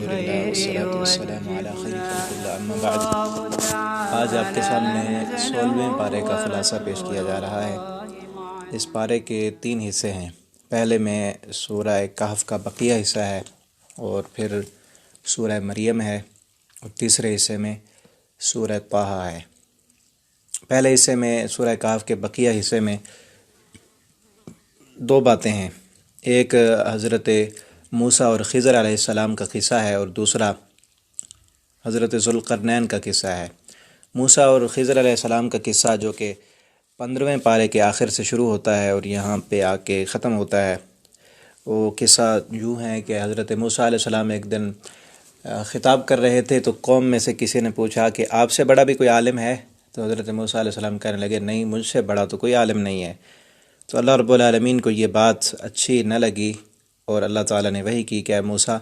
للہ والصلاة والسلام علی خیر خلق اللہ اما بعد۔ آج آپ کے سامنے 16ویں پارے کا خلاصہ پیش کیا جا رہا ہے۔ اس پارے کے 3 حصے ہیں۔ پہلے میں سورہ کہف کا بقیہ حصہ ہے، اور پھر سورہ مریم ہے، اور تیسرے حصے میں سورہ طٰہٰ ہے۔ پہلے حصے میں سورہ کہف کے بقیہ حصے میں 2 باتیں ہیں۔ ایک حضرت موسیٰ اور خضر علیہ السلام کا قصہ ہے، اور دوسرا حضرت ذوالقرنین کا قصہ ہے۔ موسیٰ اور خضر علیہ السلام کا قصہ جو کہ 15ویں پارے کے آخر سے شروع ہوتا ہے اور یہاں پہ آ کے ختم ہوتا ہے، وہ قصہ یوں ہے کہ حضرت موسیٰ علیہ السلام ایک دن خطاب کر رہے تھے، تو قوم میں سے کسی نے پوچھا کہ آپ سے بڑا بھی کوئی عالم ہے؟ تو حضرت موسیٰ علیہ السلام کہنے لگے نہیں، مجھ سے بڑا تو کوئی عالم نہیں ہے۔ تو اللہ رب العالمین کو یہ بات اچھی نہ لگی، اور اللہ تعالیٰ نے وحی کی کہ اے موسیٰ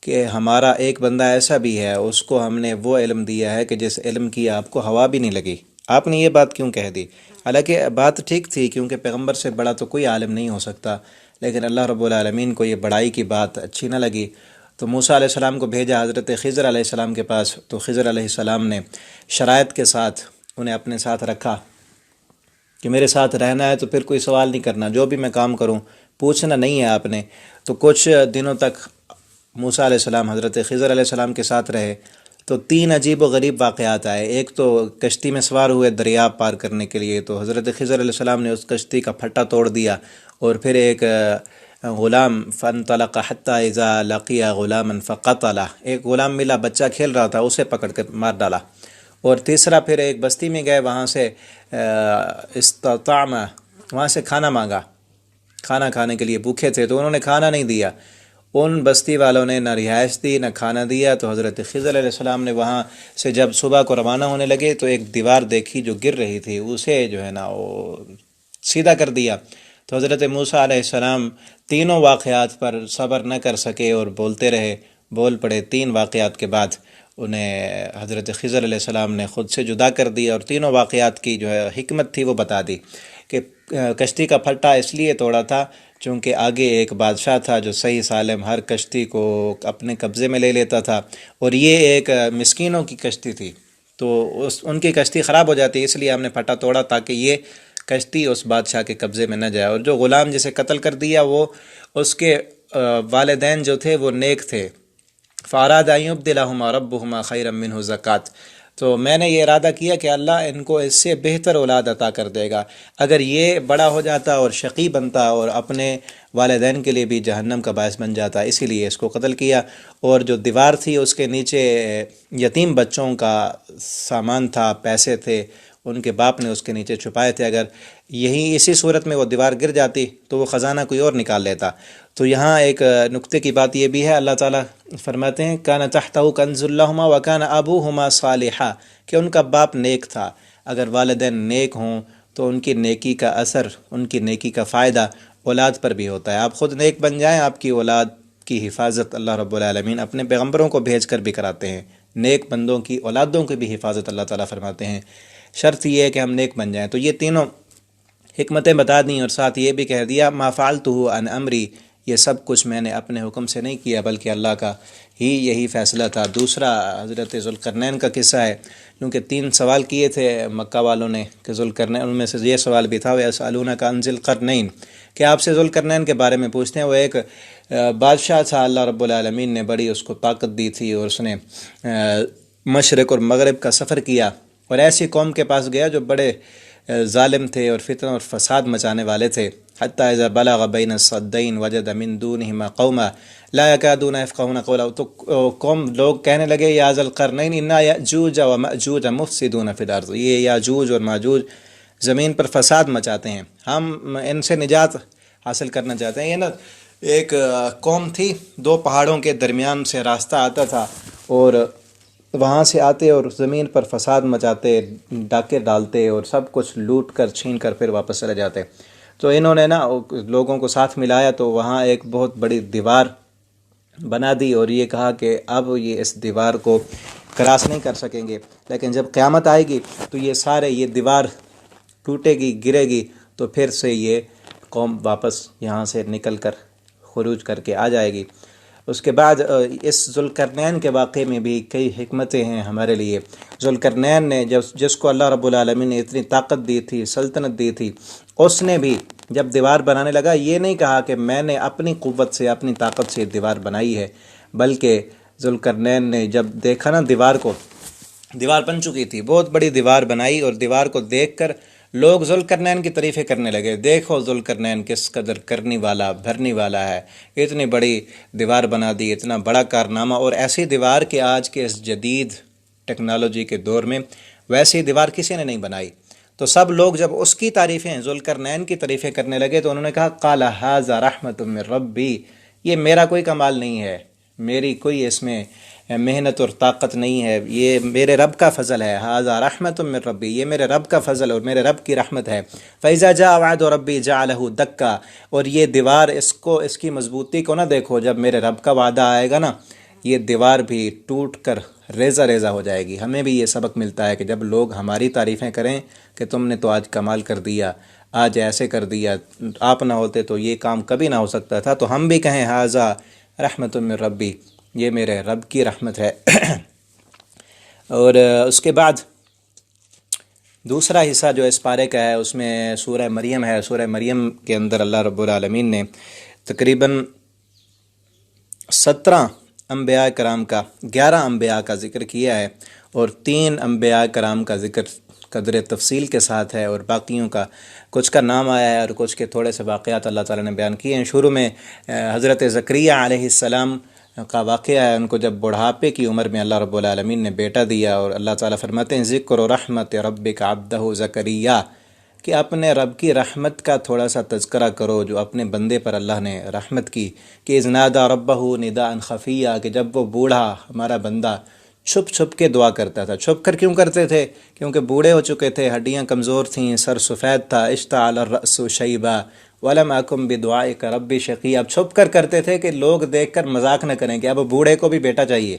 کہ ہمارا ایک بندہ ایسا بھی ہے، اس کو ہم نے وہ علم دیا ہے کہ جس علم کی آپ کو ہوا بھی نہیں لگی، آپ نے یہ بات کیوں کہہ دی؟ حالانکہ بات ٹھیک تھی، کیونکہ پیغمبر سے بڑا تو کوئی عالم نہیں ہو سکتا، لیکن اللہ رب العالمین کو یہ بڑائی کی بات اچھی نہ لگی۔ تو موسیٰ علیہ السلام کو بھیجا حضرت خضر علیہ السلام کے پاس، تو خضر علیہ السلام نے شرائط کے ساتھ انہیں اپنے ساتھ رکھا کہ میرے ساتھ رہنا ہے تو پھر کوئی سوال نہیں کرنا، جو بھی میں کام کروں پوچھنا نہیں ہے آپ نے۔ تو کچھ دنوں تک موسیٰ علیہ السلام حضرت خضر علیہ السلام کے ساتھ رہے، تو 3 عجیب و غریب واقعات آئے۔ ایک تو کشتی میں سوار ہوئے دریا پار کرنے کے لیے، تو حضرت خضر علیہ السلام نے اس کشتی کا پھٹا توڑ دیا، اور پھر ایک غلام فانطلق حتی اذا لقی غلاما فقتلہ، ایک غلام ملا، بچہ کھیل رہا تھا، اسے پکڑ کر مار ڈالا۔ اور تیسرا پھر ایک بستی میں گئے، وہاں سے استطعم، وہاں سے کھانا مانگا، کھانا کھانے کے لیے بھوکے تھے، تو انہوں نے کھانا نہیں دیا، ان بستی والوں نے نہ رہائش دی نہ کھانا دیا۔ تو حضرت خضر علیہ السلام نے وہاں سے جب صبح کو روانہ ہونے لگے تو ایک دیوار دیکھی جو گر رہی تھی، اسے جو ہے نا وہ سیدھا کر دیا۔ تو حضرت موسیٰ علیہ السلام تینوں واقعات پر صبر نہ کر سکے اور بولتے رہے، بول پڑے۔ 3 واقعات کے بعد انہیں حضرت خضر علیہ السلام نے خود سے جدا کر دیا، اور تینوں واقعات کی جو ہے حکمت تھی وہ بتا دی کہ کشتی کا پھٹا اس لیے توڑا تھا چونکہ آگے ایک بادشاہ تھا جو صحیح سالم ہر کشتی کو اپنے قبضے میں لے لیتا تھا، اور یہ ایک مسکینوں کی کشتی تھی، تو ان کی کشتی خراب ہو جاتی، اس لیے ہم نے پھٹا توڑا تاکہ یہ کشتی اس بادشاہ کے قبضے میں نہ جائے۔ اور جو غلام جسے قتل کر دیا، وہ اس کے والدین جو تھے وہ نیک تھے، فَأَرَادَ أَن يُبْدِلَهُمَا رَبُّهُمَا خَيْرًا مِّنْهُ زَكَاةً، تو میں نے یہ ارادہ کیا کہ اللہ ان کو اس سے بہتر اولاد عطا کر دے گا۔ اگر یہ بڑا ہو جاتا اور شقی بنتا اور اپنے والدین کے لیے بھی جہنم کا باعث بن جاتا، اسی لیے اس کو قتل کیا۔ اور جو دیوار تھی اس کے نیچے یتیم بچوں کا سامان تھا، پیسے تھے، ان کے باپ نے اس کے نیچے چھپائے تھے، اگر اسی صورت میں وہ دیوار گر جاتی تو وہ خزانہ کوئی اور نکال لیتا۔ تو یہاں ایک نقطے کی بات یہ بھی ہے، اللہ تعالیٰ فرماتے ہیں کان تحتہ کنز لہما وکان ابوہما صالحا، کہ ان کا باپ نیک تھا۔ اگر والدین نیک ہوں تو ان کی نیکی کا اثر، ان کی نیکی کا فائدہ اولاد پر بھی ہوتا ہے۔ آپ خود نیک بن جائیں، آپ کی اولاد کی حفاظت اللہ رب العالمین اپنے پیغمبروں کو بھیج کر بھی کراتے ہیں۔ نیک بندوں کی اولادوں کی بھی حفاظت اللہ تعالیٰ فرماتے ہیں، شرط یہ ہے کہ ہم نیک بن جائیں۔ تو یہ تینوں حکمتیں بتا دیں، اور ساتھ یہ بھی کہہ دیا ما فعلتہ عن امری، یہ سب کچھ میں نے اپنے حکم سے نہیں کیا بلکہ اللہ کا ہی یہی فیصلہ تھا۔ دوسرا حضرت ذوالقرنین کا قصہ ہے، کیونکہ 3 سوال کیے تھے مکہ والوں نے کہ ذوالقرنین، ان میں سے یہ سوال بھی تھا وَيَسْأَلُونَكَ عَنْ ذِي الْقَرْنَيْنِ، کہ آپ سے ذوالقرنین کے بارے میں پوچھتے ہیں۔ وہ ایک بادشاہ تھا، اللہ رب العالمین نے بڑی اس کو طاقت دی تھی، اور اس نے مشرق اور مغرب کا سفر کیا، اور ایسی قوم کے پاس گیا جو بڑے ظالم تھے اور فتنہ اور فساد مچانے والے تھے۔ حتی اذا بلغ بین الصدین وجد من دونہما قوما لا یکادون یفقہون قولا، تو قوم لوگ کہنے لگے یا ذا القرنین انا یأجوج ومأجوج مفسدون فی الارض، یہ یاجوج اور ماجوج زمین پر فساد مچاتے ہیں، ہم ان سے نجات حاصل کرنا چاہتے ہیں۔ یہ نا ایک قوم تھی، 2 پہاڑوں کے درمیان سے راستہ آتا تھا، اور وہاں سے آتے اور زمین پر فساد مچاتے، ڈاکے ڈالتے اور سب کچھ لوٹ کر چھین کر پھر واپس چلے جاتے۔ تو انہوں نے نا لوگوں کو ساتھ ملایا، تو وہاں ایک بہت بڑی دیوار بنا دی، اور یہ کہا کہ اب یہ اس دیوار کو کراس نہیں کر سکیں گے، لیکن جب قیامت آئے گی تو یہ دیوار ٹوٹے گی، گرے گی، تو پھر سے یہ قوم واپس یہاں سے نکل کر خروج کر کے آ جائے گی۔ اس کے بعد اس ذوالقرنین کے واقعے میں بھی کئی حکمتیں ہیں ہمارے لیے۔ ذوالقرنین نے جس کو اللہ رب العالمین نے اتنی طاقت دی تھی، سلطنت دی تھی، اس نے بھی جب دیوار بنانے لگا یہ نہیں کہا کہ میں نے اپنی قوت سے، اپنی طاقت سے دیوار بنائی ہے، بلکہ ذوالقرنین نے جب دیکھا نا دیوار بن چکی تھی، بہت بڑی دیوار بنائی، اور دیوار کو دیکھ کر لوگ ذوالقرنین کی تعریفیں کرنے لگے، دیکھو ذوالقرنین کس قدر کرنی والا، بھرنی والا ہے، اتنی بڑی دیوار بنا دی، اتنا بڑا کارنامہ، اور ایسی دیوار کہ آج کے اس جدید ٹیکنالوجی کے دور میں ویسی دیوار کسی نے نہیں بنائی۔ تو سب لوگ جب اس کی تعریفیں، ذوالقرنین کی تعریفیں کرنے لگے، تو انہوں نے کہا قال ھذا رحمۃ من ربی، یہ میرا کوئی کمال نہیں ہے، میری کوئی اس میں محنت اور طاقت نہیں ہے، یہ میرے رب کا فضل ہے، ھذا رحمۃ من ربی، یہ میرے رب کا فضل اور میرے رب کی رحمت ہے۔ فَإِذَا جَاءَ وَعْدُ رَبِّي جَعَلَهُ دَكًّا، اور یہ دیوار اس کی مضبوطی کو نہ دیکھو، جب میرے رب کا وعدہ آئے گا نا، یہ دیوار بھی ٹوٹ کر ریزہ ریزہ ہو جائے گی۔ ہمیں بھی یہ سبق ملتا ہے کہ جب لوگ ہماری تعریفیں کریں کہ تم نے تو آج کمال کر دیا، آج ایسے کر دیا، آپ نہ ہوتے تو یہ کام کبھی نہ ہو سکتا تھا، تو ہم بھی کہیں ھذا رحمۃ من ربی، یہ میرے رب کی رحمت ہے۔ اور اس کے بعد دوسرا حصہ جو اس پارے کا ہے، اس میں سورہ مریم ہے۔ سورہ مریم کے اندر اللہ رب العالمین نے تقریباً 17 انبیاء کرام کا، 11 انبیاء کا ذکر کیا ہے، اور 3 انبیاء کرام کا ذکر قدر تفصیل کے ساتھ ہے، اور باقیوں کا کچھ کا نام آیا ہے اور کچھ کے تھوڑے سے واقعات اللہ تعالیٰ نے بیان کیے ہیں۔ شروع میں حضرت زکریا علیہ السلام کا واقعہ ہے، ان کو جب بڑھاپے کی عمر میں اللہ رب العالمین نے بیٹا دیا، اور اللہ تعالیٰ فرماتے ہیں ذکر و رحمت ربک عبدہ زکریا، کہ اپنے رب کی رحمت کا تھوڑا سا تذکرہ کرو جو اپنے بندے پر اللہ نے رحمت کی، کہ اذ نادى ربہ نداء خفیہ، کہ جب وہ بوڑھا ہمارا بندہ چھپ چھپ کے دعا کرتا تھا۔ چھپ کر کیوں کرتے تھے؟ کیونکہ بوڑھے ہو چکے تھے، ہڈیاں کمزور تھیں، سر سفید تھا، اشتعل الرأس شیبا ولم اکن بدعائک ربی شقیا۔ اب چھپ کر کرتے تھے کہ لوگ دیکھ کر مذاق نہ کریں کہ اب بوڑھے کو بھی بیٹا چاہیے،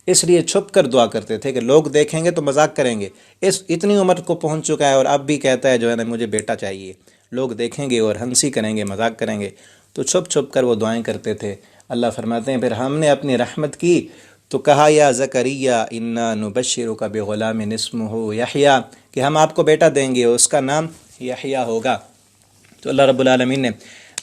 اس لیے چھپ کر دعا کرتے تھے کہ لوگ دیکھیں گے تو مذاق کریں گے، اتنی عمر کو پہنچ چکا ہے اور اب بھی کہتا ہے جو ہے نا مجھے بیٹا چاہیے، لوگ دیکھیں گے اور ہنسی کریں گے، مذاق کریں گے، تو چھپ چھپ کر وہ دعائیں کرتے تھے۔ اللہ فرماتے ہیں پھر ہم نے اپنی رحمت کی تو کہا یا زکریا انا نبشرک بغلام اسمہ یحییٰ، کہ ہم آپ کو بیٹا دیں گے، اس کا نام یحییٰ ہوگا۔ تو اللہ رب العالمین نے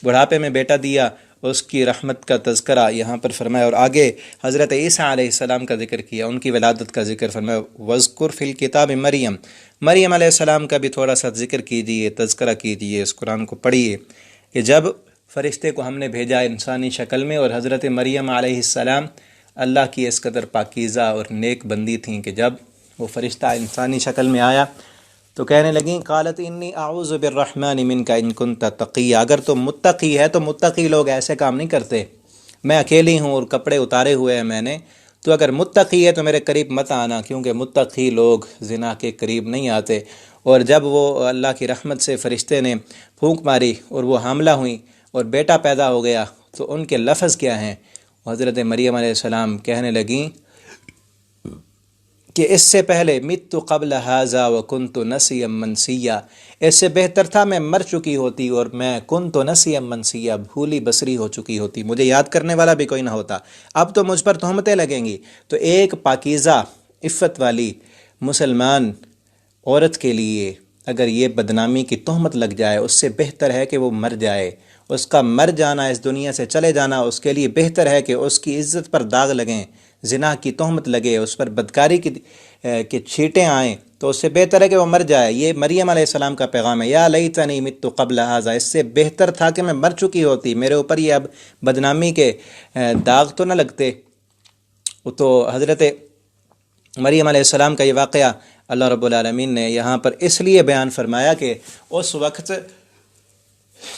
بڑھاپے میں بیٹا دیا، اس کی رحمت کا تذکرہ یہاں پر فرمایا، اور آگے حضرت عیسیٰ علیہ السلام کا ذکر کیا، ان کی ولادت کا ذکر فرمایا، وَاذْكُرْ فِي الْكِتَابِ مریم علیہ السلام کا بھی تھوڑا سا ذکر کیجئے، تذکرہ کیجئے، اس قرآن کو پڑھیے، کہ جب فرشتے کو ہم نے بھیجا انسانی شکل میں، اور حضرت مریم علیہ السلام اللہ کی اس قدر پاکیزہ اور نیک بندی تھیں کہ جب وہ فرشتہ انسانی شکل میں آیا تو کہنے لگیں قالت انی اعوذ بالرحمن منک ان کنت تقی، اگر تو متقی ہے تو متقی لوگ ایسے کام نہیں کرتے، میں اکیلی ہوں اور کپڑے اتارے ہوئے ہیں میں نے، تو اگر متقی ہے تو میرے قریب مت آنا، کیونکہ متقی لوگ زنا کے قریب نہیں آتے۔ اور جب وہ اللہ کی رحمت سے فرشتے نے پھونک ماری اور وہ حاملہ ہوئیں اور بیٹا پیدا ہو گیا، تو ان کے لفظ کیا ہیں؟ حضرت مریم علیہ السلام کہنے لگیں کہ اس سے پہلے مت قبل ھذا وکنت نسیا منسیا، اس سے بہتر تھا میں مر چکی ہوتی اور میں کنت نسیا منسیا، بھولی بسری ہو چکی ہوتی، مجھے یاد کرنے والا بھی کوئی نہ ہوتا، اب تو مجھ پر تہمتیں لگیں گی۔ تو ایک پاکیزہ عفت والی مسلمان عورت کے لیے اگر یہ بدنامی کی تہمت لگ جائے، اس سے بہتر ہے کہ وہ مر جائے، اس کا مر جانا، اس دنیا سے چلے جانا اس کے لیے بہتر ہے کہ اس کی عزت پر داغ لگیں، زنا کی تہمت لگے، اس پر بدکاری کی چھینٹیں آئیں، تو اس سے بہتر ہے کہ وہ مر جائے۔ یہ مریم علیہ السلام کا پیغام ہے، یا لیتنی مت قبل ھذا، اس سے بہتر تھا کہ میں مر چکی ہوتی، میرے اوپر یہ اب بدنامی کے داغ تو نہ لگتے۔ تو حضرت مریم علیہ السلام کا یہ واقعہ اللہ رب العالمین نے یہاں پر اس لیے بیان فرمایا کہ اس وقت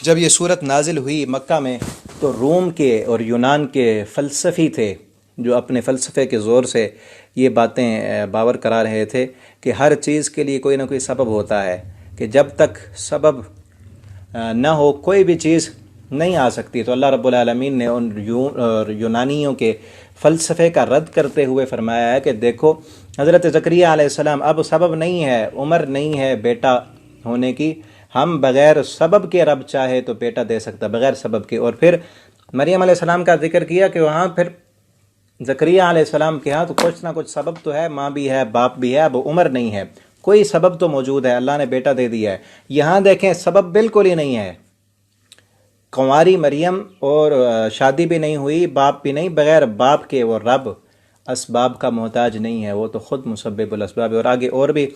جب یہ صورت نازل ہوئی مکہ میں، تو روم کے اور یونان کے فلسفی تھے جو اپنے فلسفے کے زور سے یہ باتیں باور کرا رہے تھے کہ ہر چیز کے لیے کوئی نہ کوئی سبب ہوتا ہے، کہ جب تک سبب نہ ہو کوئی بھی چیز نہیں آ سکتی۔ تو اللہ رب العالمین نے ان یونانیوں کے فلسفے کا رد کرتے ہوئے فرمایا ہے کہ دیکھو حضرت زکریا علیہ السلام، اب سبب نہیں ہے، عمر نہیں ہے بیٹا ہونے کی، ہم بغیر سبب کے رب چاہے تو بیٹا دے سکتا، بغیر سبب کے۔ اور پھر مریم علیہ السلام کا ذکر کیا کہ وہاں پھر زکریا علیہ السلام کے ہاں تو کچھ نہ کچھ سبب تو ہے، ماں بھی ہے، باپ بھی ہے، اب عمر نہیں ہے، کوئی سبب تو موجود ہے، اللہ نے بیٹا دے دیا ہے۔ یہاں دیکھیں سبب بالکل ہی نہیں ہے، کنواری مریم اور شادی بھی نہیں ہوئی، باپ بھی نہیں، بغیر باپ کے وہ رب اسباب کا محتاج نہیں ہے، وہ تو خود مسبب الاسباب ہے۔ اور آگے اور بھی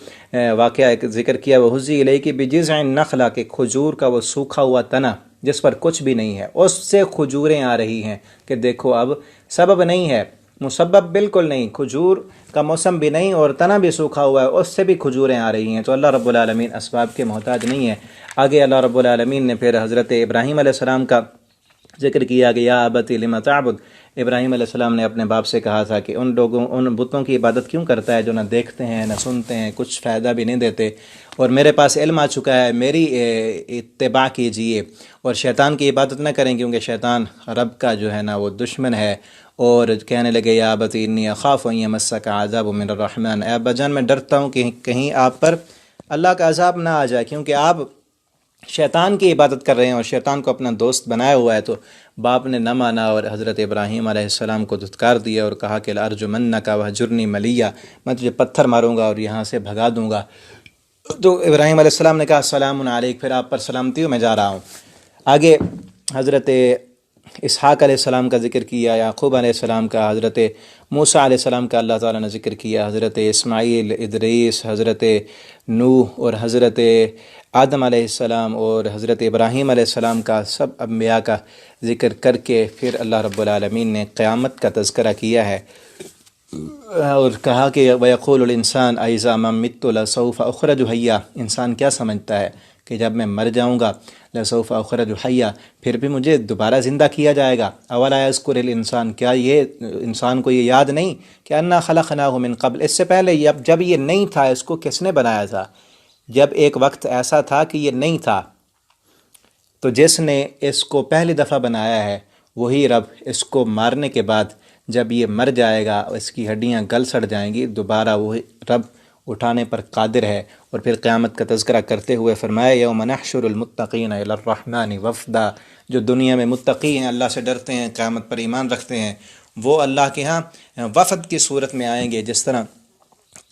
واقعہ ایک ذکر کیا، وہ حزی الیک بجذع النخلہ، کہ کھجور کا وہ سوکھا ہوا تنا جس پر کچھ بھی نہیں ہے، اس سے کھجوریں آ رہی ہیں، کہ دیکھو اب سبب نہیں ہے، مسبب بالکل نہیں، کھجور کا موسم بھی نہیں اور تنا بھی سوکھا ہوا ہے، اس سے بھی کھجوریں آ رہی ہیں۔ تو اللہ رب العالمین اسباب کے محتاج نہیں ہے۔ آگے اللہ رب العالمین نے پھر حضرت ابراہیم علیہ السلام کا ذکر کیا کہ یا ابت لم تعبد، ابراہیم علیہ السلام نے اپنے باپ سے کہا تھا کہ ان بتوں کی عبادت کیوں کرتا ہے جو نہ دیکھتے ہیں نہ سنتے ہیں، کچھ فائدہ بھی نہیں دیتے، اور میرے پاس علم آ چکا ہے، میری اتباع کیجئے اور شیطان کی عبادت نہ کریں، کیونکہ شیطان رب کا جو ہے نا وہ دشمن ہے۔ اور کہنے لگے یا ابت انی اخاف ان یمسک عذاب من الرحمن، اے ابا جان میں ڈرتا ہوں کہ کہیں آپ پر اللہ کا عذاب نہ آ جائے، کیونکہ آپ شیطان کی عبادت کر رہے ہیں اور شیطان کو اپنا دوست بنایا ہوا ہے۔ تو باپ نے نہ مانا اور حضرت ابراہیم علیہ السلام کو دھتکار دیا اور کہا کہ لارجمنک وہجرنی ملیہ، میں تجھے پتھر ماروں گا اور یہاں سے بھگا دوں گا۔ تو ابراہیم علیہ السلام نے کہا السلام علیک، پھر آپ پر سلامتی ہو، میں جا رہا ہوں۔ آگے حضرت اسحاق علیہ السلام کا ذکر کیا، یعقوب علیہ السلام کا، حضرت موسیٰ علیہ السلام کا اللہ تعالیٰ نے ذکر کیا، حضرت اسماعیل، ادریس، حضرت نوح اور حضرت آدم علیہ السلام اور حضرت ابراہیم علیہ السلام کا، سب انبیاء کا ذکر کر کے پھر اللہ رب العالمین نے قیامت کا تذکرہ کیا ہے اور کہا کہ وَيَقُولُ الْإِنسَانُ أَإِذَا مَا مِتُّ لَسَوْفَ أُخْرَجُ حَيًّا، انسان کیا سمجھتا ہے کہ جب میں مر جاؤں گا لَسَوْفَ أُخْرَجُ حَيًّا، پھر بھی مجھے دوبارہ زندہ کیا جائے گا۔ أَوَلَا يَذْكُرُ الْإِنسَانُ، کیا یہ انسان کو یہ یاد نہیں کہ أَنَّا خَلَقْنَاهُ مِن قَبْلُ، اس سے پہلے جب یہ نہیں تھا اس کو کس نے بنایا تھا؟ جب ایک وقت ایسا تھا کہ یہ نہیں تھا، تو جس نے اس کو پہلی دفعہ بنایا ہے وہی رب اس کو مارنے کے بعد جب یہ مر جائے گا، اس کی ہڈیاں گل سڑ جائیں گی، دوبارہ وہی رب اٹھانے پر قادر ہے۔ اور پھر قیامت کا تذکرہ کرتے ہوئے فرمایا یوم نحشر المتقین الی الرحمن وفدا، جو دنیا میں متقی ہیں، اللہ سے ڈرتے ہیں، قیامت پر ایمان رکھتے ہیں، وہ اللہ کے ہاں وفد کی صورت میں آئیں گے، جس طرح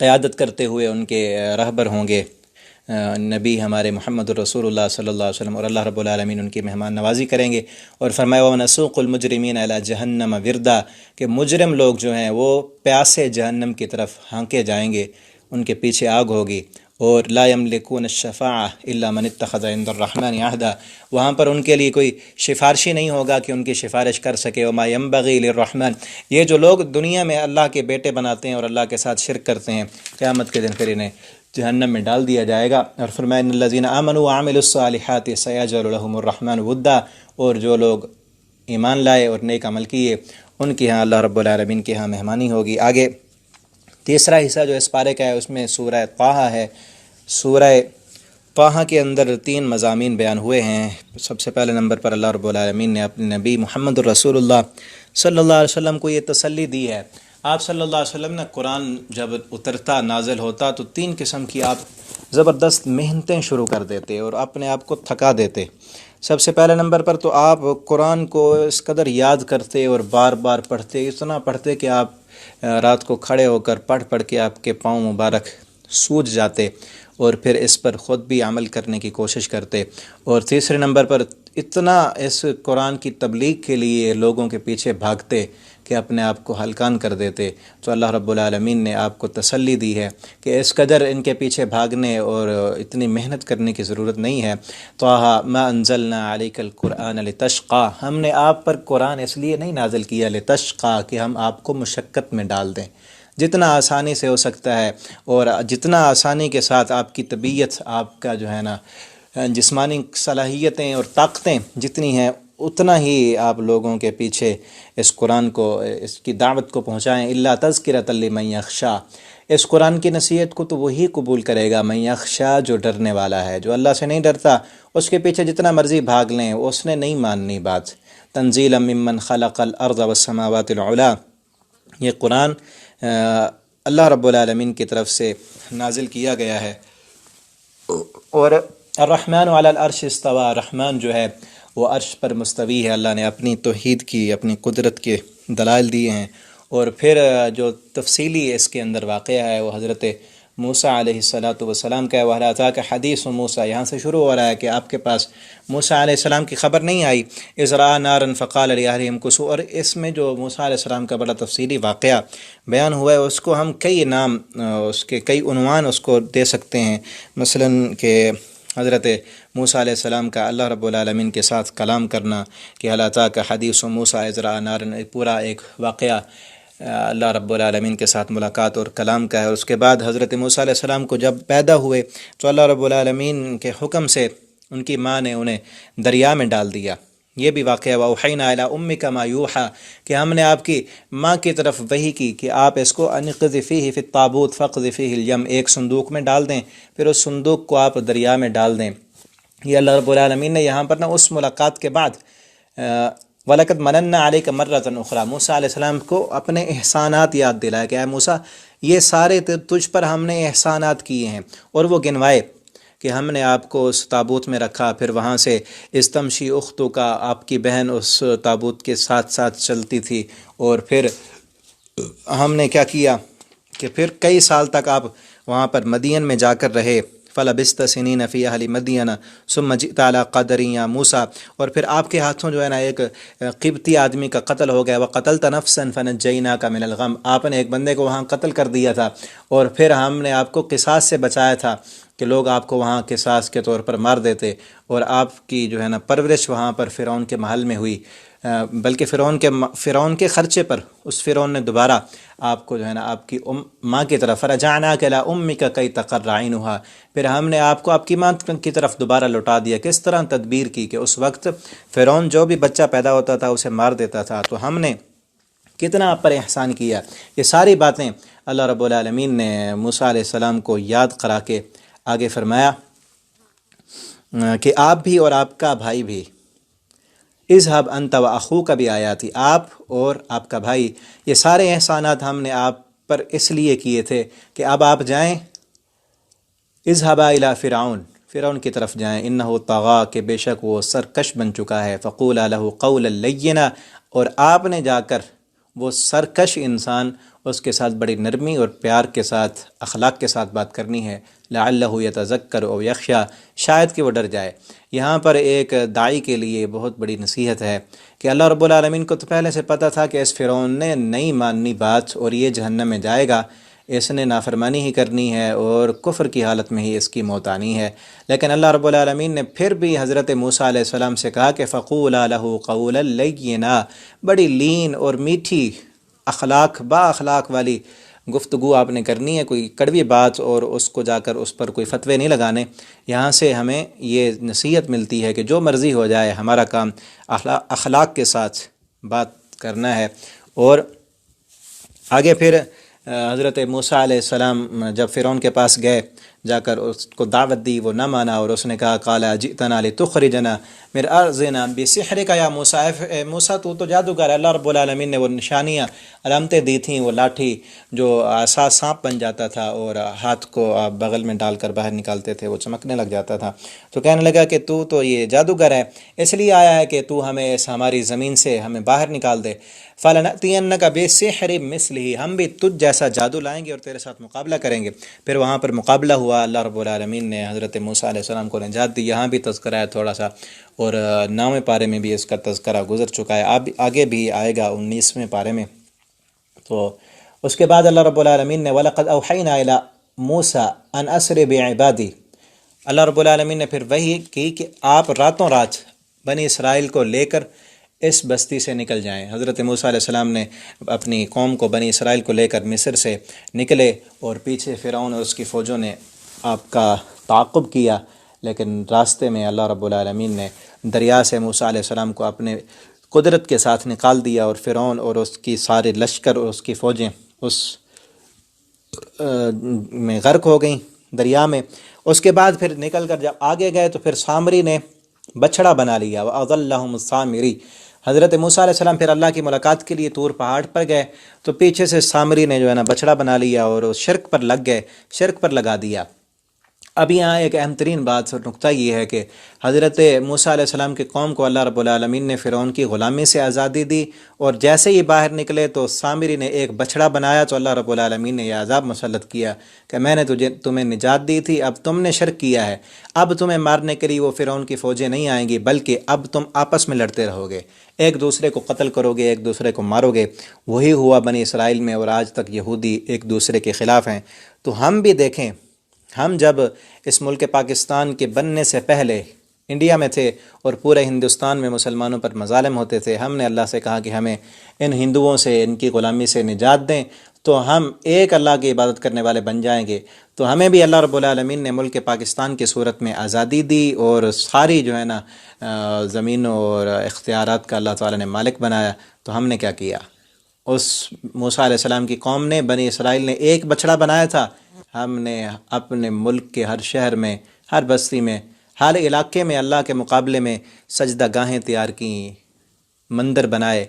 قیادت کرتے ہوئے ان کے رہبر ہوں گے نبی ہمارے محمد الرسول اللہ صلی اللہ علیہ وسلم، اور اللہ رب العالمین ان کی مہمان نوازی کریں گے۔ اور فرمایا وَنَسُوقُ الْمُجْرِمِينَ إِلَى جَهَنَّمَ وِرْدًا، کہ مجرم لوگ جو ہیں وہ پیاسے جہنم کی طرف ہانکے جائیں گے، ان کے پیچھے آگ ہوگی۔ اور لا يملكون الشفاعة الا من اتخذ عند الرحمن عهدا، وہاں پر ان کے لیے کوئی سفارشی نہیں ہوگا کہ ان کی سفارش کر سکے۔ وما ينبغي للرحمن، یہ جو لوگ دنیا میں اللہ کے بیٹے بناتے ہیں اور اللہ کے ساتھ شرک کرتے ہیں، قیامت کے دن پھر انہیں جہنم میں ڈال دیا جائے گا۔ اور فرمایا ان الذين آمنوا وعملوا الصالحات سيجعل لهم الرحمن ودا، اور جو لوگ ایمان لائے اور نیک عمل کیے ان کے ہاں اللہ رب العالمین کے ہاں مہمانی ہوگی۔ آگے تیسرا حصہ جو اس پارے کا ہے اس میں سورہ طٰہٰ ہے۔ سورہ طٰہٰ کے اندر 3 مضامین بیان ہوئے ہیں۔ سب سے پہلے نمبر پر اللہ رب العالمین نے اپنے نبی محمد الرسول اللہ صلی اللہ علیہ وسلم کو یہ تسلی دی ہے۔ آپ صلی اللہ علیہ وسلم نے قرآن جب اترتا نازل ہوتا تو 3 قسم کی آپ زبردست محنتیں شروع کر دیتے اور اپنے آپ کو تھکا دیتے۔ سب سے پہلے نمبر پر تو آپ قرآن کو اس قدر یاد کرتے اور بار بار پڑھتے، اتنا پڑھتے کہ آپ رات کو کھڑے ہو کر پڑھ کے آپ کے پاؤں مبارک سوج جاتے، اور پھر اس پر خود بھی عمل کرنے کی کوشش کرتے۔ اور تیسرے نمبر پر اتنا اس قرآن کی تبلیغ کے لیے لوگوں کے پیچھے بھاگتے کہ اپنے آپ کو ہلکان کر دیتے۔ تو اللہ رب العالمین نے آپ کو تسلی دی ہے کہ اس قدر ان کے پیچھے بھاگنے اور اتنی محنت کرنے کی ضرورت نہیں ہے۔ طٰہٰ ما انزلنا علیک القرآن لتشقیٰ، ہم نے آپ پر قرآن اس لیے نہیں نازل کیا لتشقیٰ کہ ہم آپ کو مشقت میں ڈال دیں، جتنا آسانی سے ہو سکتا ہے اور جتنا آسانی کے ساتھ آپ کی طبیعت، آپ کا جو ہے نا جسمانی صلاحیتیں اور طاقتیں جتنی ہیں اتنا ہی آپ لوگوں کے پیچھے اس قرآن کو، اس کی دعوت کو پہنچائیں۔ الا تذکرۃ لمن یخشیٰ، اس قرآن کی نصیحت کو تو وہی قبول کرے گا من یخشیٰ، جو ڈرنے والا ہے، جو اللہ سے نہیں ڈرتا اس کے پیچھے جتنا مرضی بھاگ لیں اس نے نہیں ماننی بات۔ تنزیلا ممن خلق الارض والسماوات العلی، یہ قرآن اللہ رب العالمین کی طرف سے نازل کیا گیا ہے۔ اور الرحمن علی العرش استویٰ، رحمان جو ہے وہ عرش پر مستوی ہے، اللہ نے اپنی توحید کی، اپنی قدرت کے دلائل دیے ہیں۔ اور پھر جو تفصیلی اس کے اندر واقعہ ہے وہ حضرت موسیٰ علیہ السلام کا ہے۔ وَهَلْ أَتَاكَ حَدِيثُ موسیٰ، یہاں سے شروع ہو رہا ہے کہ آپ کے پاس موسیٰ علیہ السلام کی خبر نہیں آئی، اِذْ رَأَىٰ نَارًا فَقَالَ لِأَهْلِهِمْ كُثُوا۔ اور اس میں جو موسیٰ علیہ السلام کا بڑا تفصیلی واقعہ بیان ہوا ہے، اس کو ہم کئی نام، اس کے کئی عنوان اس کو دے سکتے ہیں، مثلاً کہ حضرت موسیٰ علیہ السلام کا اللہ رب العالمین کے ساتھ کلام کرنا، کہ هَلْ أَتَاكَ حَدِيثُ موسیٰ إِذْ رَأَىٰ نَارًا، پورا ایک واقعہ اللہ رب العالمین کے ساتھ ملاقات اور کلام کا ہے۔ اور اس کے بعد حضرت موسیٰ علیہ السلام کو جب پیدا ہوئے تو اللہ رب العالمین کے حکم سے ان کی ماں نے انہیں دریا میں ڈال دیا، یہ بھی واقعہ۔ وَأَوْحَيْنَا إِلَىٰ أُمِّكَ مَا يُوحَىٰ، کہ ہم نے آپ کی ماں کی طرف وحی کی کہ آپ اس کو أَنِ اقْذِفِيهِ فِي التَّابُوتِ فَاقْذِفِيهِ الْيَمَّ، ایک صندوق میں ڈال دیں، پھر اس صندوق کو آپ دریا میں ڈال دیں۔ یہ اللہ رب العالمین نے یہاں پر اس ملاقات کے بعد وَلَقَدْ مَنَنَّا عَلَيْكَ مَرَّةً أُخْرَىٰ، موسیٰ علیہ السلام کو اپنے احسانات یاد دلائے کہ اے موسیٰ یہ سارے تجھ پر ہم نے احسانات کیے ہیں، اور وہ گنوائے کہ ہم نے آپ کو اس تابوت میں رکھا، پھر وہاں سے استمشی اختو کا، آپ کی بہن اس تابوت کے ساتھ ساتھ چلتی تھی، اور پھر ہم نے کیا کیا کہ پھر کئی سال تک آپ وہاں پر مدین میں جا کر رہے۔ فَلَبِثْتَ سِنِينَ فِي أَهْلِ مَدْيَنَ ثُمَّ جِئْتَ عَلَىٰ قَدَرٍ يَا موسیٰ، اور پھر آپ کے ہاتھوں جو ہے نا ایک قبطی آدمی کا قتل ہو گیا، وَقَتَلْتَ نَفْسًا فَنَجَّيْنَاكَ مِنَ الْغَمِّ، آپ نے ایک بندے کو وہاں قتل کر دیا تھا، اور پھر ہم نے آپ کو قصاص سے بچایا تھا کہ لوگ آپ کو وہاں قصاص کے طور پر مار دیتے، اور آپ کی جو ہے نا پرورش وہاں پر فرعون کے محل میں ہوئی، بلکہ فرعون کے خرچے پر اس فرعون نے دوبارہ آپ کو جو ہے نا آپ کی ماں کی طرف، فَرَجَعْنَاكَ إِلَىٰ أُمِّكَ كَيْ تَقَرَّ عَيْنُهَا، پھر ہم نے آپ کو آپ کی ماں کی طرف دوبارہ لوٹا دیا۔ کس طرح تدبیر کی کہ اس وقت فرعون جو بھی بچہ پیدا ہوتا تھا اسے مار دیتا تھا، تو ہم نے کتنا آپ پر احسان کیا۔ یہ ساری باتیں اللہ رب العالمین نے موسیٰ علیہ السلام کو یاد کرا کے آگے فرمایا کہ آپ بھی اور آپ کا بھائی بھی، اذهب انت واخوک بآیاتی، آپ اور آپ کا بھائی، یہ سارے احسانات ہم نے آپ پر اس لیے کیے تھے کہ اب آپ جائیں، اذهبا الی فرعون کی طرف جائیں، انہ طغی، کہ بے شک وہ سرکش بن چکا ہے، فقولا لہ قولا لینا، اور آپ نے جا کر وہ سرکش انسان، اس کے ساتھ بڑی نرمی اور پیار کے ساتھ، اخلاق کے ساتھ بات کرنی ہے، لعلہ یتذکر او یخشی، شاید کہ وہ ڈر جائے۔ یہاں پر ایک داعی کے لیے بہت بڑی نصیحت ہے کہ اللہ رب العالمین کو تو پہلے سے پتہ تھا کہ اس فرعون نے نہیں ماننی بات اور یہ جہنم میں جائے گا، اس نے نافرمانی ہی کرنی ہے اور کفر کی حالت میں ہی اس کی موت آنی ہے، لیکن اللہ رب العالمین نے پھر بھی حضرت موسیٰ علیہ السلام سے کہا کہ فقولا لہ قولا لینا، بڑی لین اور میٹھی اخلاق، با اخلاق والی گفتگو آپ نے کرنی ہے، کوئی کڑوی بات اور اس کو جا کر اس پر کوئی فتوے نہیں لگانے۔ یہاں سے ہمیں یہ نصیحت ملتی ہے کہ جو مرضی ہو جائے، ہمارا کام اخلاق کے ساتھ بات کرنا ہے۔ اور آگے پھر حضرت موسیٰ علیہ السلام جب فرعون کے پاس گئے، جا کر اس کو دعوت دی، وہ نہ مانا، اور اس نے کہا قال جئتنا لتخرجنا من ارضنا بسحرک یا موسیٰ، اے موسیٰ تو جادوگر ہے۔ اللہ رب العالمین نے وہ نشانیاں، علامتیں دی تھیں، وہ لاٹھی جو عصا سانپ بن جاتا تھا اور ہاتھ کو آپ بغل میں ڈال کر باہر نکالتے تھے، وہ چمکنے لگ جاتا تھا، تو کہنے لگا کہ تو یہ جادوگر ہے، اس لیے آیا ہے کہ تو ہمیں اس ہماری زمین سے ہمیں باہر نکال دے۔ فَلَنَأْتِيَنَّكَ بِسِحْرٍ مِثْلِهِ، ہم بھی تجھ جیسا جادو لائیں گے اور تیرے ساتھ مقابلہ کریں گے۔ پھر وہاں پر مقابلہ ہوا، اللہ رب العالمین نے حضرت موسیٰ علیہ السلام کو نجات دی۔ یہاں بھی تذکرہ ہے تھوڑا سا، اور 9ویں پارے میں بھی اس کا تذکرہ گزر چکا ہے، آگے بھی آئے گا 19ویں پارے میں۔ تو اس کے بعد اللہ رب العالمین نے وَلَقَدْ أَوْحَيْنَا إِلَىٰ مُوسَىٰ أَنْ أَسْرِ بِعِبَادِي، اللہ رب العالمین نے پھر وحی کی کہ آپ راتوں رات بنی اسرائیل کو لے کر اس بستی سے نکل جائیں۔ حضرت موسیٰ علیہ السلام نے اپنی قوم کو، بنی اسرائیل کو لے کر مصر سے نکلے، اور پیچھے فرعون اور اس کی فوجوں نے آپ کا تعاقب کیا، لیکن راستے میں اللہ رب العالمین نے دریا سے موسیٰ علیہ السلام کو اپنے قدرت کے ساتھ نکال دیا، اور فرعون اور اس کی سارے لشکر اور اس کی فوجیں اس میں غرق ہو گئیں دریا میں۔ اس کے بعد پھر نکل کر جب آگے گئے تو پھر سامری نے بچھڑا بنا لیا، وَأَضَلَّهُمُ السَّامِرِي، حضرت موسیٰ علیہ السلام پھر اللہ کی ملاقات کے لیے طور پہاڑ پر گئے تو پیچھے سے سامری نے جو ہے نا بچھڑا بنا لیا اور شرک پر لگ گئے، شرک پر لگا دیا۔ اب یہاں ایک اہم ترین بات اور نقطہ یہ ہے کہ حضرت موسیٰ علیہ السلام کی قوم کو اللہ رب العالمین نے فرعون کی غلامی سے آزادی دی، اور جیسے ہی باہر نکلے تو سامری نے ایک بچڑا بنایا، تو اللہ رب العالمین نے یہ عذاب مسلط کیا کہ میں نے تمہیں نجات دی تھی، اب تم نے شرک کیا ہے، اب تمہیں مارنے کے لیے وہ فرعون کی فوجیں نہیں آئیں گی، بلکہ اب تم آپس میں لڑتے رہو گے، ایک دوسرے کو قتل کرو گے، ایک دوسرے کو مارو گے۔ وہی ہوا بنی اسرائیل میں، اور آج تک یہودی ایک دوسرے کے خلاف ہیں۔ تو ہم بھی دیکھیں، ہم جب اس ملک پاکستان کے بننے سے پہلے انڈیا میں تھے اور پورے ہندوستان میں مسلمانوں پر مظالم ہوتے تھے، ہم نے اللہ سے کہا کہ ہمیں ان ہندوؤں سے، ان کی غلامی سے نجات دیں، تو ہم ایک اللہ کی عبادت کرنے والے بن جائیں گے۔ تو ہمیں بھی اللہ رب العالمین نے ملک پاکستان کی صورت میں آزادی دی، اور ساری جو ہے نا زمینوں اور اختیارات کا اللہ تعالیٰ نے مالک بنایا۔ تو ہم نے کیا کیا؟ اس موسیٰ علیہ السلام کی قوم نے، بنی اسرائیل نے ایک بچڑا بنایا تھا، ہم نے اپنے ملک کے ہر شہر میں، ہر بستی میں، ہر علاقے میں اللہ کے مقابلے میں سجدہ گاہیں تیار کیں، مندر بنائے،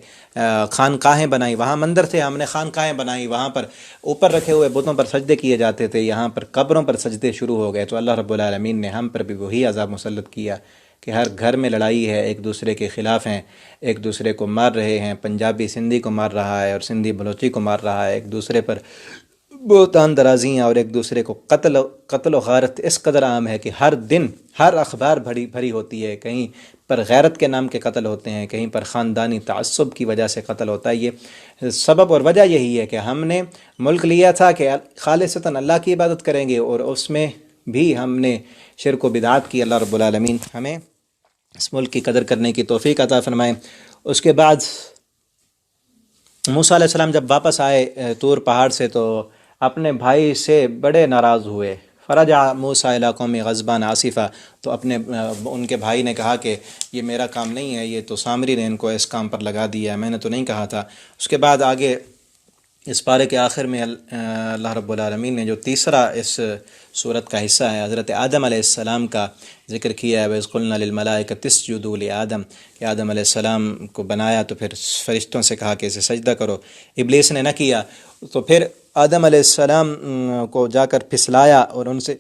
خانقاہیں بنائیں۔ وہاں مندر تھے، ہم نے خانقاہیں بنائیں، وہاں پر اوپر رکھے ہوئے بتوں پر سجدے کیے جاتے تھے، یہاں پر قبروں پر سجدے شروع ہو گئے۔ تو اللہ رب العالمین نے ہم پر بھی وہی عذاب مسلط کیا کہ ہر گھر میں لڑائی ہے، ایک دوسرے کے خلاف ہیں، ایک دوسرے کو مار رہے ہیں، پنجابی سندھی کو مار رہا ہے اور سندھی بلوچی کو مار رہا ہے، ایک دوسرے پر بہتان درازیاں اور ایک دوسرے کو قتل و غارت اس قدر عام ہے کہ ہر دن ہر اخبار بھری ہوتی ہے، کہیں پر غیرت کے نام کے قتل ہوتے ہیں، کہیں پر خاندانی تعصب کی وجہ سے قتل ہوتا ہے۔ یہ سبب اور وجہ یہی ہے کہ ہم نے ملک لیا تھا کہ خالصتاً اللہ کی عبادت کریں گے، اور اس میں بھی ہم نے شرک و بدعات کی۔ اللہ رب العالمین ہمیں اس ملک کی قدر کرنے کی توفیق عطا فرمائے۔ اس کے بعد موسیٰ علیہ السلام جب واپس آئے طور پہاڑ سے، تو اپنے بھائی سے بڑے ناراض ہوئے۔ فرجع موسیٰ الی قومہ غضبان آسفا، تو ان کے بھائی نے کہا کہ یہ میرا کام نہیں ہے، یہ تو سامری نے ان کو اس کام پر لگا دیا ہے، میں نے تو نہیں کہا تھا۔ اس کے بعد آگے اس پارے کے آخر میں اللہ رب العالمین نے جو تیسرا اس صورت کا حصہ ہے، حضرت آدم علیہ السلام کا ذکر کیا ہے۔ وَإِذْ قُلْنَا لِلْمَلَائِكَةِ اسْجُدُوا لِآدَمَ، کہ آدم علیہ السلام کو بنایا تو پھر فرشتوں سے کہا کہ اسے سجدہ کرو، ابلیس نے نہ کیا، تو پھر آدم علیہ السلام کو جا کر پھسلایا اور ان سے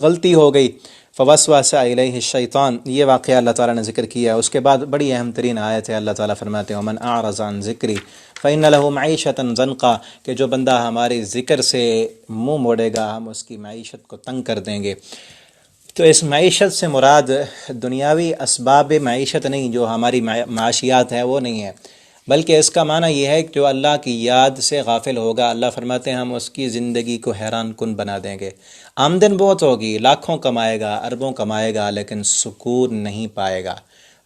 غلطی ہو گئی۔ فوسوس الیہ الشیطان، یہ واقعہ اللہ تعالیٰ نے ذکر کیا۔ اس کے بعد بڑی اہم ترین آیت ہے، اللہ تعالیٰ فرماتے ہیں وَمَنْ أَعْرَضَ عَنْ ذِكْرِي فَإِنَّ لَهُ مَعِيشَةً ضَنْقًا، کہ جو بندہ ہمارے ذکر سے منہ موڑے گا، ہم اس کی معیشت کو تنگ کر دیں گے۔ تو اس معیشت سے مراد دنیاوی اسباب معیشت نہیں، جو ہماری معاشیات ہے وہ نہیں ہے، بلکہ اس کا معنی یہ ہے کہ جو اللہ کی یاد سے غافل ہوگا، اللہ فرماتے ہیں ہم اس کی زندگی کو حیران کن بنا دیں گے۔ آمدن بہت ہوگی، لاکھوں کمائے گا، اربوں کمائے گا، لیکن سکون نہیں پائے گا۔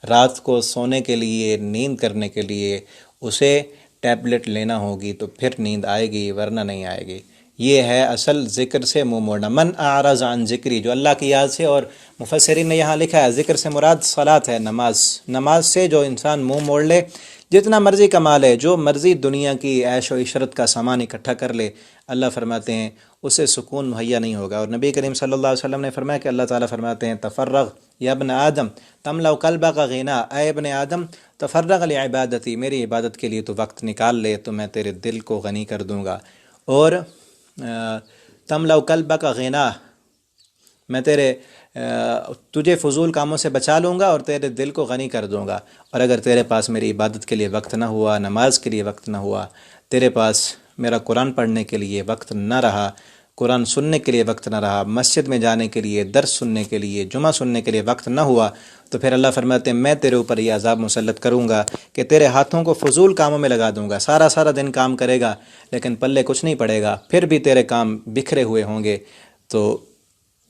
رات کو سونے کے لیے، نیند کرنے کے لیے اسے ٹیبلٹ لینا ہوگی تو پھر نیند آئے گی، ورنہ نہیں آئے گی۔ یہ ہے اصل ذکر سے منہ موڑنا۔ من اعرض عن ذکری، جو اللہ کی یاد سے، اور مفسرین نے یہاں لکھا ہے ذکر سے مراد صلاۃ ہے، نماز سے جو انسان منہ موڑ لے، جتنا مرضی کما لے، جو مرضی دنیا کی عیش و عشرت کا سامان اکٹھا کر لے، اللہ فرماتے ہیں اسے سکون مہیا نہیں ہوگا۔ اور نبی کریم صلی اللہ علیہ وسلم نے فرمایا کہ اللہ تعالیٰ فرماتے ہیں تفرغ یا ابن آدم تملأ قلبک غنا، اے ابن آدم تفرغ لعبادتی، میری عبادت کے لیے تو وقت نکال لے تو میں تیرے دل کو غنی کر دوں گا۔ اور تملأ قلبک غنا، میں تجھے فضول کاموں سے بچا لوں گا اور تیرے دل کو غنی کر دوں گا۔ اور اگر تیرے پاس میری عبادت کے لیے وقت نہ ہوا، نماز کے لیے وقت نہ ہوا، تیرے پاس میرا قرآن پڑھنے کے لیے وقت نہ رہا، قرآن سننے کے لیے وقت نہ رہا، مسجد میں جانے کے لیے، درس سننے کے لیے، جمعہ سننے کے لیے وقت نہ ہوا، تو پھر اللہ فرماتے ہیں میں تیرے اوپر یہ عذاب مسلط کروں گا کہ تیرے ہاتھوں کو فضول کاموں میں لگا دوں گا۔ سارا دن کام کرے گا لیکن پلے کچھ نہیں پڑے گا، پھر بھی تیرے کام بکھرے ہوئے ہوں گے،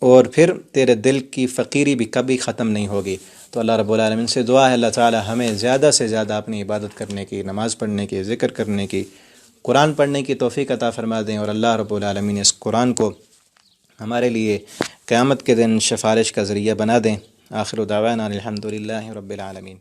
اور پھر تیرے دل کی فقیری بھی کبھی ختم نہیں ہوگی۔ تو اللہ رب العالمین سے دعا ہے اللہ تعالی ہمیں زیادہ سے زیادہ اپنی عبادت کرنے کی، نماز پڑھنے کی، ذکر کرنے کی، قرآن پڑھنے کی توفیق عطا فرما دیں، اور اللہ رب العالمین اس قرآن کو ہمارے لیے قیامت کے دن سفارش کا ذریعہ بنا دیں۔ آخر دعوانا الحمد للہ رب العالمین۔